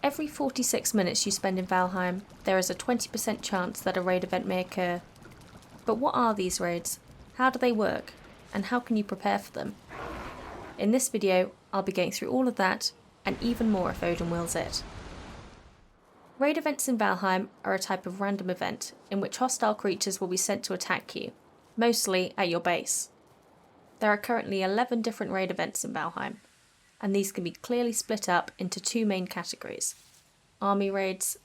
Every 46 minutes you spend in Valheim, there is a 20% chance that a raid event may occur. But what are these raids? How do they work? And how can you prepare for them? In this video, I'll be going through all of that, and even more if Odin wills it. Raid events in Valheim are a type of random event in which hostile creatures will be sent to attack you, mostly at your base. There are currently 11 different raid events in Valheim, and these can be clearly split up into two main categories: army raids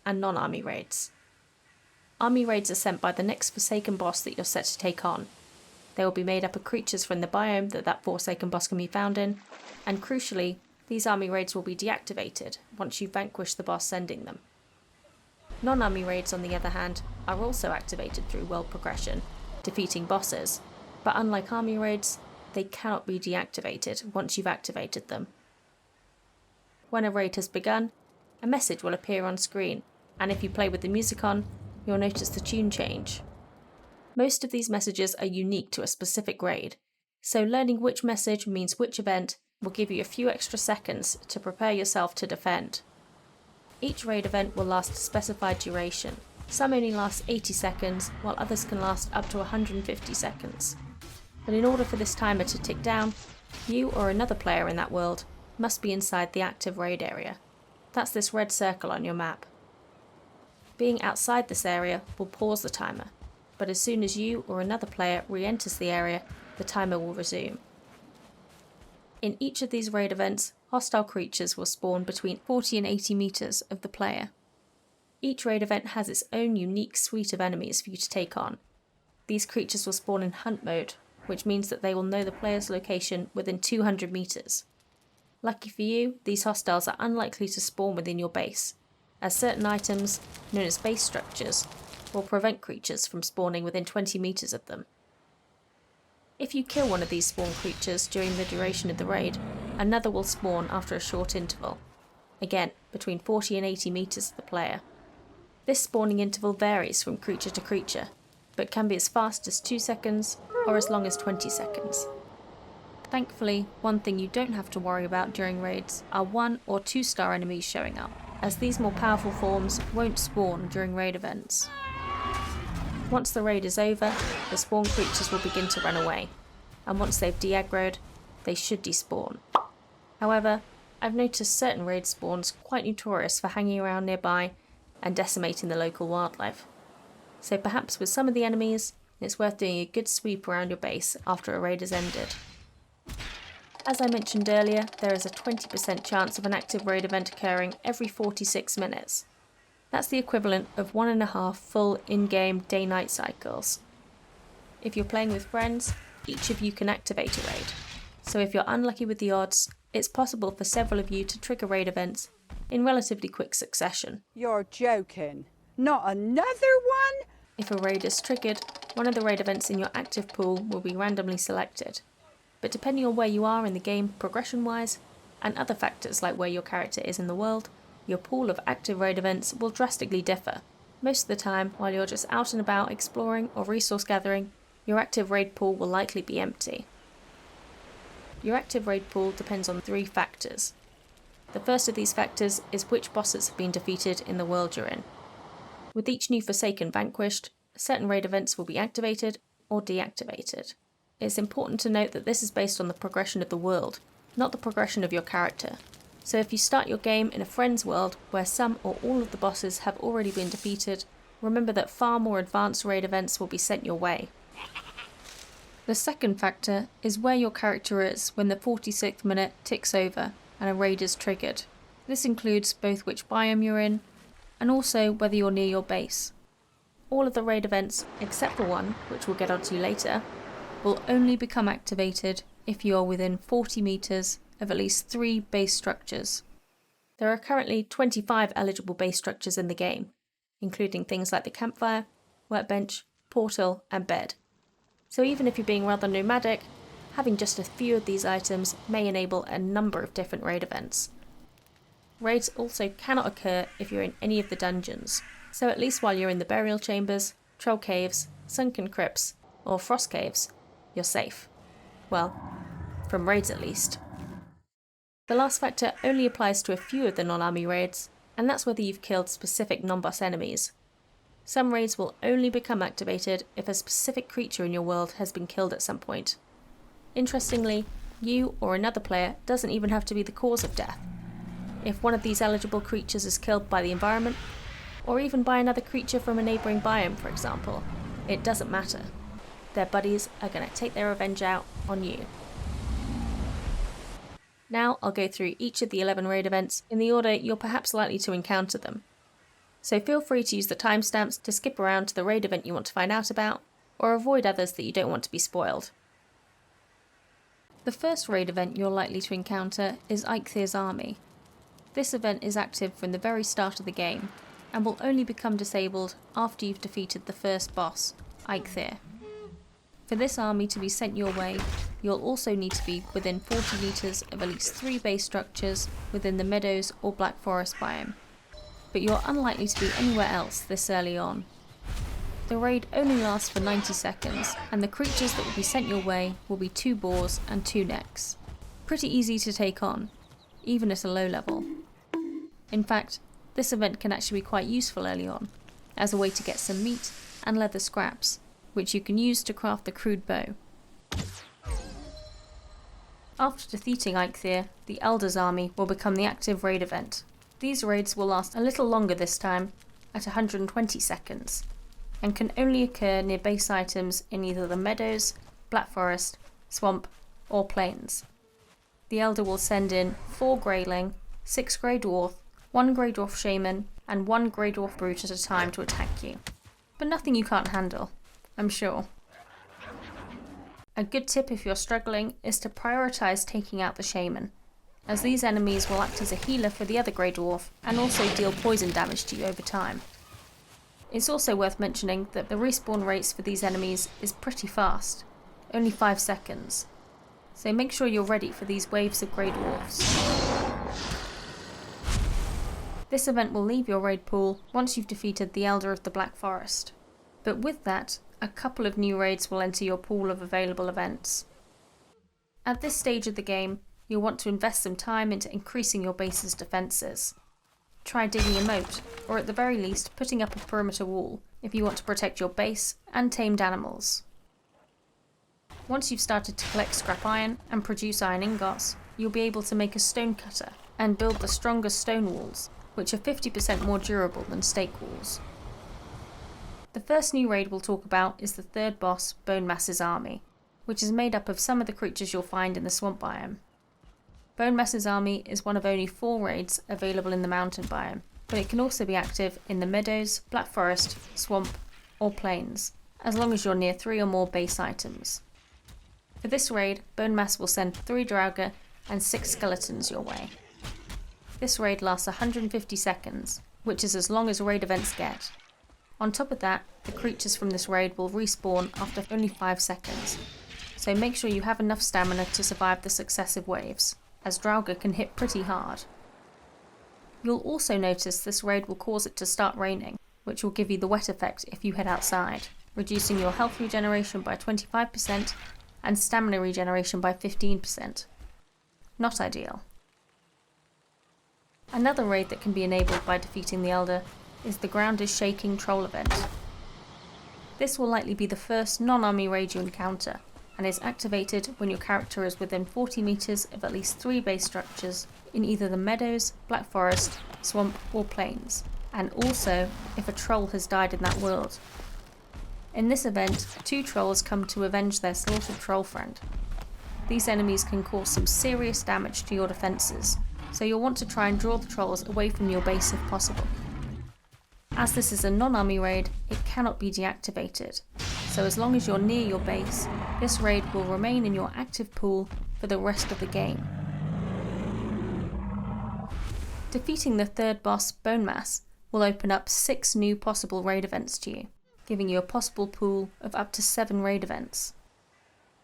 and non-army raids. Army raids are sent by the next Forsaken boss that you're set to take on. They will be made up of creatures from the biome that Forsaken boss can be found in, and crucially, these army raids will be deactivated once you vanquish the boss sending them. Non-army raids, on the other hand, are also activated through world progression, defeating bosses, but unlike army raids, they cannot be deactivated once you've activated them. When a raid has begun, a message will appear on screen, and if you play with the music on, you'll notice the tune change. Most of these messages are unique to a specific raid, so learning which message means which event will give you a few extra seconds to prepare yourself to defend. Each raid event will last a specified duration. Some only last 80 seconds, while others can last up to 150 seconds. But in order for this timer to tick down, you or another player in that world must be inside the active raid area. That's this red circle on your map. Being outside this area will pause the timer, but as soon as you or another player re-enters the area, the timer will resume. In each of these raid events, hostile creatures will spawn between 40 and 80 meters of the player. Each raid event has its own unique suite of enemies for you to take on. These creatures will spawn in hunt mode, which means that they will know the player's location within 200 meters. Lucky for you, these hostiles are unlikely to spawn within your base, as certain items, known as base structures, will prevent creatures from spawning within 20 meters of them. If you kill one of these spawn creatures during the duration of the raid, another will spawn after a short interval, again between 40 and 80 meters of the player. This spawning interval varies from creature to creature, but can be as fast as 2 seconds or as long as 20 seconds. Thankfully, one thing you don't have to worry about during raids are 1 or 2 star enemies showing up, as these more powerful forms won't spawn during raid events. Once the raid is over, the spawn creatures will begin to run away, and once they've de-aggroed, they should despawn. However, I've noticed certain raid spawns quite notorious for hanging around nearby and decimating the local wildlife. So perhaps with some of the enemies, it's worth doing a good sweep around your base after a raid has ended. As I mentioned earlier, there is a 20% chance of an active raid event occurring every 46 minutes. That's the equivalent of 1.5 full in-game day-night cycles. If you're playing with friends, each of you can activate a raid. So if you're unlucky with the odds, it's possible for several of you to trigger raid events in relatively quick succession. You're joking. Not another one? If a raid is triggered, one of the raid events in your active pool will be randomly selected. But depending on where you are in the game progression-wise, and other factors like where your character is in the world, your pool of active raid events will drastically differ. Most of the time, while you're just out and about exploring or resource gathering, your active raid pool will likely be empty. Your active raid pool depends on 3 factors. The first of these factors is which bosses have been defeated in the world you're in. With each new Forsaken vanquished, certain raid events will be activated or deactivated. It's important to note that this is based on the progression of the world, not the progression of your character. So if you start your game in a friend's world where some or all of the bosses have already been defeated, remember that far more advanced raid events will be sent your way. The second factor is where your character is when the 46th minute ticks over and a raid is triggered. This includes both which biome you're in, and also whether you're near your base. All of the raid events, except for one, which we'll get onto later, will only become activated if you are within 40 meters of at least 3 base structures. There are currently 25 eligible base structures in the game, including things like the campfire, workbench, portal, and bed. So even if you're being rather nomadic, having just a few of these items may enable a number of different raid events. Raids also cannot occur if you're in any of the dungeons, so at least while you're in the burial chambers, troll caves, sunken crypts, or frost caves, you're safe. Well, from raids at least. The last factor only applies to a few of the non-army raids, and that's whether you've killed specific non-boss enemies. Some raids will only become activated if a specific creature in your world has been killed at some point. Interestingly, you or another player doesn't even have to be the cause of death. If one of these eligible creatures is killed by the environment, or even by another creature from a neighbouring biome for example, it doesn't matter. Their buddies are going to take their revenge out on you. Now I'll go through each of the 11 raid events in the order you're perhaps likely to encounter them. So feel free to use the timestamps to skip around to the raid event you want to find out about, or avoid others that you don't want to be spoiled. The first raid event you're likely to encounter is Eikthyr's army. This event is active from the very start of the game, and will only become disabled after you've defeated the first boss, Eikthyr. For this army to be sent your way, you'll also need to be within 40 metres of at least 3 base structures within the Meadows or Black Forest biome, but you're unlikely to be anywhere else this early on. The raid only lasts for 90 seconds, and the creatures that will be sent your way will be 2 boars and 2 necks. Pretty easy to take on, even at a low level. In fact, this event can actually be quite useful early on, as a way to get some meat and leather scraps, which you can use to craft the crude bow. After defeating Eikthyr, the Elder's army will become the active raid event. These raids will last a little longer this time, at 120 seconds, and can only occur near base items in either the Meadows, Black Forest, Swamp, or Plains. The Elder will send in 4 Greyling, 6 Grey Dwarf, 1 Grey Dwarf Shaman, and 1 Grey Dwarf Brute at a time to attack you. But nothing you can't handle, I'm sure. A good tip if you're struggling is to prioritise taking out the Shaman, as these enemies will act as a healer for the other Grey Dwarf and also deal poison damage to you over time. It's also worth mentioning that the respawn rates for these enemies is pretty fast, only 5 seconds, so make sure you're ready for these waves of Grey Dwarfs. This event will leave your raid pool once you've defeated the Elder of the Black Forest, but with that, a couple of new raids will enter your pool of available events. At this stage of the game, you'll want to invest some time into increasing your base's defences. Try digging a moat, or at the very least putting up a perimeter wall if you want to protect your base and tamed animals. Once you've started to collect scrap iron and produce iron ingots, you'll be able to make a stone cutter and build the strongest stone walls, which are 50% more durable than stake walls. The first new raid we'll talk about is the third boss, Bonemass Army, which is made up of some of the creatures you'll find in the swamp biome. Bonemass Army is one of only 4 raids available in the mountain biome, but it can also be active in the Meadows, Black Forest, Swamp, or Plains, as long as you're near 3 or more base items. For this raid, Bonemass will send 3 Draugr and 6 skeletons your way. This raid lasts 150 seconds, which is as long as raid events get. On top of that, the creatures from this raid will respawn after only 5 seconds, so make sure you have enough stamina to survive the successive waves, as Draugr can hit pretty hard. You'll also notice this raid will cause it to start raining, which will give you the wet effect if you head outside, reducing your health regeneration by 25% and stamina regeneration by 15%. Not ideal. Another raid that can be enabled by defeating the Elder is the Ground is Shaking Troll event. This will likely be the first non-army raid you encounter, and is activated when your character is within 40 metres of at least 3 base structures in either the Meadows, Black Forest, Swamp or Plains, and also if a troll has died in that world. In this event, 2 trolls come to avenge their slaughtered troll friend. These enemies can cause some serious damage to your defences, so you'll want to try and draw the trolls away from your base if possible. As this is a non-army raid, it cannot be deactivated, so as long as you're near your base, this raid will remain in your active pool for the rest of the game. Defeating the third boss, Bonemass, will open up 6 new possible raid events to you, giving you a possible pool of up to 7 raid events.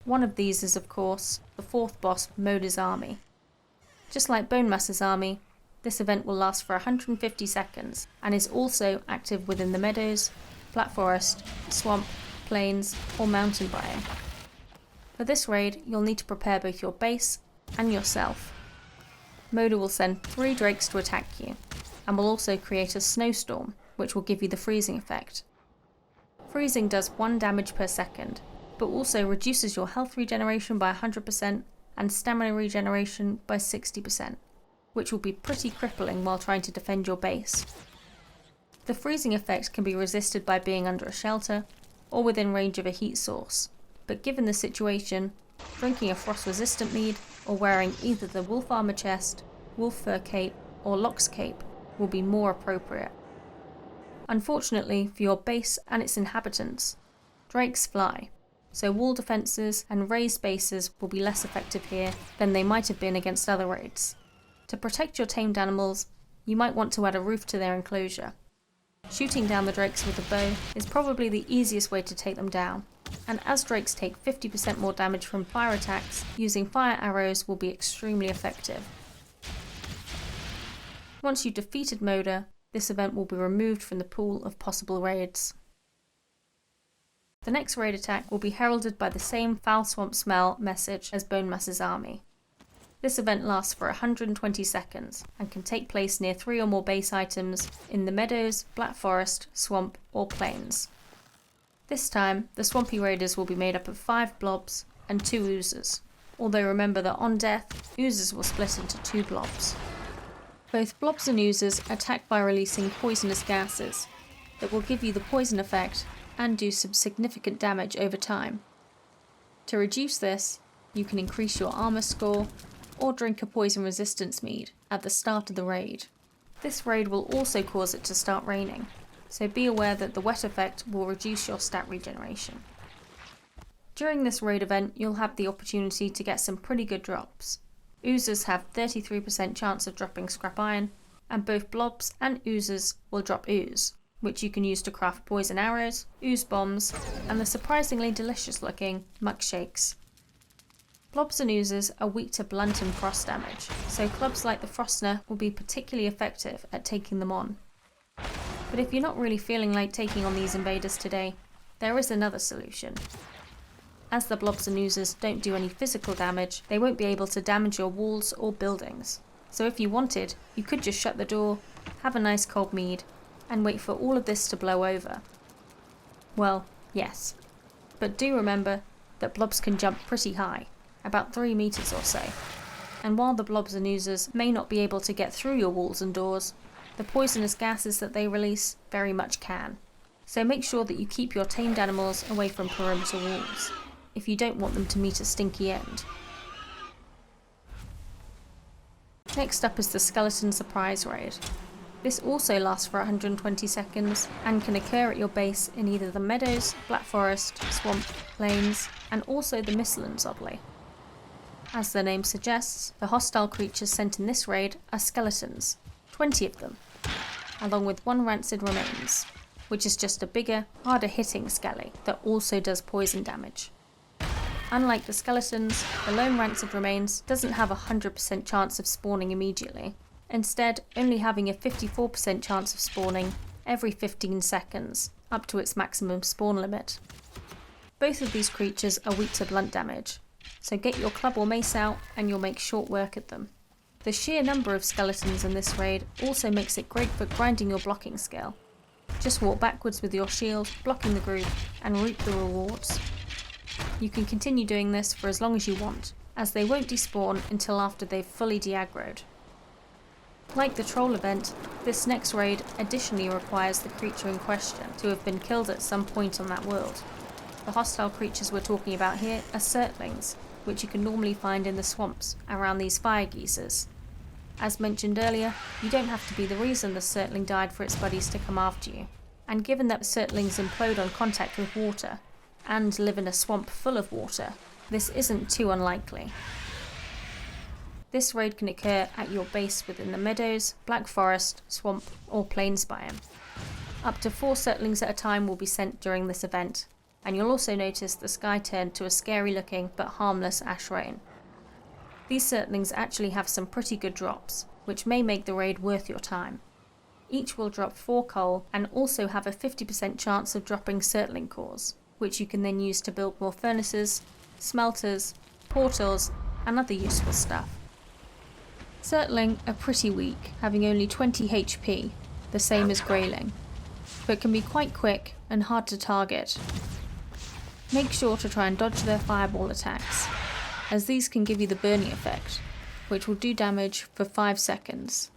One of these is, of course, the 4th boss, Moda's Army. Just like Bonemass Army, this event will last for 150 seconds and is also active within the Meadows, Black Forest, Swamp, Plains or Mountain biome. For this raid, you'll need to prepare both your base and yourself. Moda will send 3 drakes to attack you, and will also create a snowstorm, which will give you the freezing effect. Freezing does 1 damage per second, but also reduces your health regeneration by 100% and stamina regeneration by 60%, which will be pretty crippling while trying to defend your base. The freezing effect can be resisted by being under a shelter or within range of a heat source, but given the situation, drinking a frost-resistant mead or wearing either the wolf armor chest, wolf fur cape or lox cape will be more appropriate. Unfortunately for your base and its inhabitants, drakes fly, so wall defences and raised bases will be less effective here than they might have been against other raids. To protect your tamed animals, you might want to add a roof to their enclosure. Shooting down the drakes with a bow is probably the easiest way to take them down, and as drakes take 50% more damage from fire attacks, using fire arrows will be extremely effective. Once you've defeated Moda, this event will be removed from the pool of possible raids. The next raid attack will be heralded by the same foul swamp smell message as Bonemass Army. This event lasts for 120 seconds and can take place near 3 or more base items in the meadows, black forest, swamp or plains. This time, the swampy raiders will be made up of 5 blobs and 2 oozers, although remember that on death, oozers will split into 2 blobs. Both blobs and oozers attack by releasing poisonous gases that will give you the poison effect and do some significant damage over time. To reduce this, you can increase your armor score or drink a poison resistance mead at the start of the raid. This raid will also cause it to start raining, so be aware that the wet effect will reduce your stat regeneration. During this raid event, you'll have the opportunity to get some pretty good drops. Oozers have 33% chance of dropping scrap iron, and both blobs and oozers will drop ooze, which you can use to craft poison arrows, ooze bombs, and the surprisingly delicious looking muck shakes. Blobs and oozers are weak to blunt and frost damage, so clubs like the Frostner will be particularly effective at taking them on. But if you're not really feeling like taking on these invaders today, there is another solution. As the blobs and oozers don't do any physical damage, they won't be able to damage your walls or buildings. So if you wanted, you could just shut the door, have a nice cold mead, and wait for all of this to blow over. Well, yes. But do remember that blobs can jump pretty high, about 3 meters or so. And while the blobs and oozers may not be able to get through your walls and doors, the poisonous gases that they release very much can. So make sure that you keep your tamed animals away from perimeter walls, if you don't want them to meet a stinky end. Next up is the Skeleton Surprise Raid. This also lasts for 120 seconds and can occur at your base in either the meadows, black forest, swamp, plains, and also the Mistlands oddly. As the name suggests, the hostile creatures sent in this raid are skeletons, 20 of them, along with 1 rancid remains, which is just a bigger, harder hitting skelly that also does poison damage. Unlike the skeletons, the lone rancid remains doesn't have a 100% chance of spawning immediately, instead only having a 54% chance of spawning every 15 seconds, up to its maximum spawn limit. Both of these creatures are weak to blunt damage, so get your club or mace out and you'll make short work at them. The sheer number of skeletons in this raid also makes it great for grinding your blocking skill. Just walk backwards with your shield, blocking the group, and reap the rewards. You can continue doing this for as long as you want, as they won't despawn until after they've fully de-aggroed. Like the troll event, this next raid additionally requires the creature in question to have been killed at some point on that world. The hostile creatures we're talking about here are Surtlings, which you can normally find in the swamps around these fire geysers. As mentioned earlier, you don't have to be the reason the Surtling died for its buddies to come after you, and given that Surtlings implode on contact with water, and live in a swamp full of water, this isn't too unlikely. This raid can occur at your base within the meadows, black forest, swamp or plains biome. Up to 4 Surtlings at a time will be sent during this event, and you'll also notice the sky turn to a scary looking but harmless ash rain. These Surtlings actually have some pretty good drops, which may make the raid worth your time. Each will drop 4 coal and also have a 50% chance of dropping Surtling cores, which you can then use to build more furnaces, smelters, portals, and other useful stuff. Surtling are pretty weak, having only 20 HP, the same as Greyling, but can be quite quick and hard to target. Make sure to try and dodge their fireball attacks, as these can give you the burning effect, which will do damage for 5 seconds.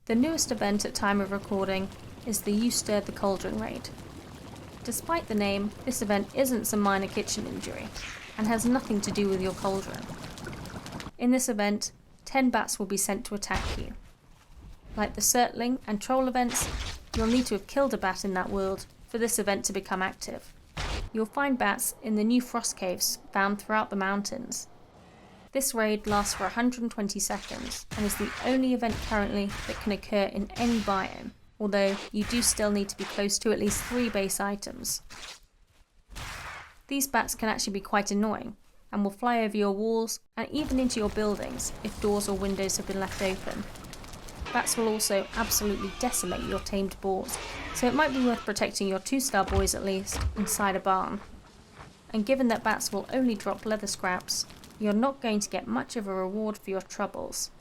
The newest event at time of recording is the You Stirred the Cauldron raid. Despite the name, this event isn't some minor kitchen injury, and has nothing to do with your cauldron. In this event, 10 bats will be sent to attack you. Like the Surtling and Troll events, you'll need to have killed a bat in that world for this event to become active. You'll find bats in the new frost caves found throughout the mountains. This raid lasts for 120 seconds and is the only event currently that can occur in any biome, although you do still need to be close to at least 3 base items. These bats can actually be quite annoying and will fly over your walls and even into your buildings if doors or windows have been left open. Bats will also absolutely decimate your tamed boars, so it might be worth protecting your 2-star boys at least inside a barn. And given that bats will only drop leather scraps, you're not going to get much of a reward for your troubles.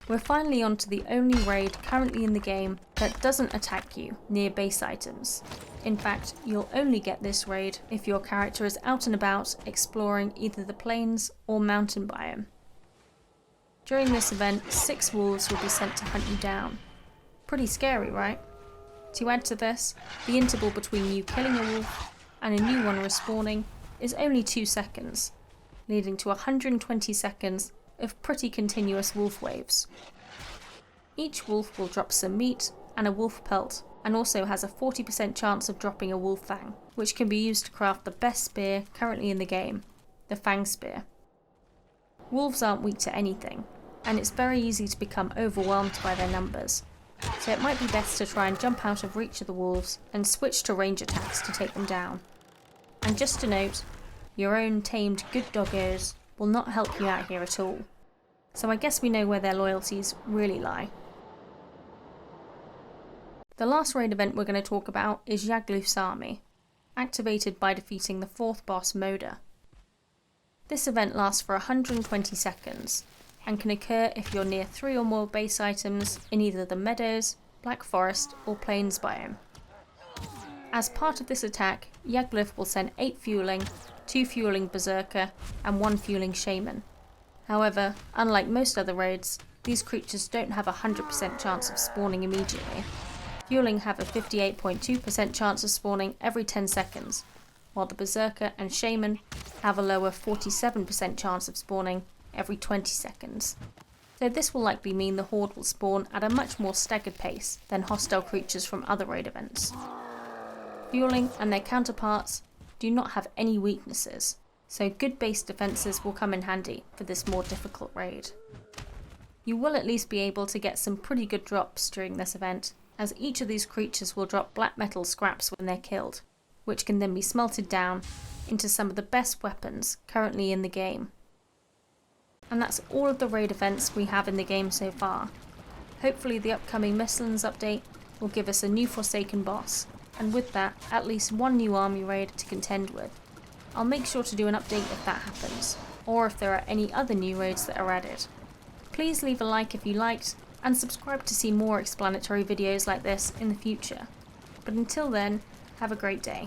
We're finally on to the only raid currently in the game that doesn't attack you near base items. In fact, you'll only get this raid if your character is out and about exploring either the plains or mountain biome. During this event, 6 wolves will be sent to hunt you down. Pretty scary, right? To add to this, the interval between you killing a wolf and a new one respawning is only 2 seconds, leading to 120 seconds of pretty continuous wolf waves. Each wolf will drop some meat and a wolf pelt, and also has a 40% chance of dropping a wolf fang, which can be used to craft the best spear currently in the game, the Fang Spear. Wolves aren't weak to anything, and it's very easy to become overwhelmed by their numbers, so it might be best to try and jump out of reach of the wolves and switch to range attacks to take them down. And just to note, your own tamed good doggos will not help you out here at all, so I guess we know where their loyalties really lie. The last raid event we're going to talk about is Yagluth's army, activated by defeating the 4th boss Moda. This event lasts for 120 seconds, and can occur if you're near 3 or more base items in either the meadows, black forest or plains biome. As part of this attack, Yagluth will send 8 fueling, 2 fueling berserker and 1 fueling shaman. However, unlike most other raids, these creatures don't have a 100% chance of spawning immediately. Fueling have a 58.2% chance of spawning every 10 seconds, while the berserker and shaman have a lower 47% chance of spawning every 20 seconds. So this will likely mean the horde will spawn at a much more staggered pace than hostile creatures from other raid events. Fueling and their counterparts do not have any weaknesses, so good base defences will come in handy for this more difficult raid. You will at least be able to get some pretty good drops during this event, as each of these creatures will drop black metal scraps when they're killed, which can then be smelted down into some of the best weapons currently in the game. And that's all of the raid events we have in the game so far. Hopefully the upcoming Mistlands update will give us a new Forsaken boss, and with that, at least 1 new army raid to contend with. I'll make sure to do an update if that happens, or if there are any other new raids that are added. Please leave a like if you liked, and subscribe to see more explanatory videos like this in the future. But until then, have a great day.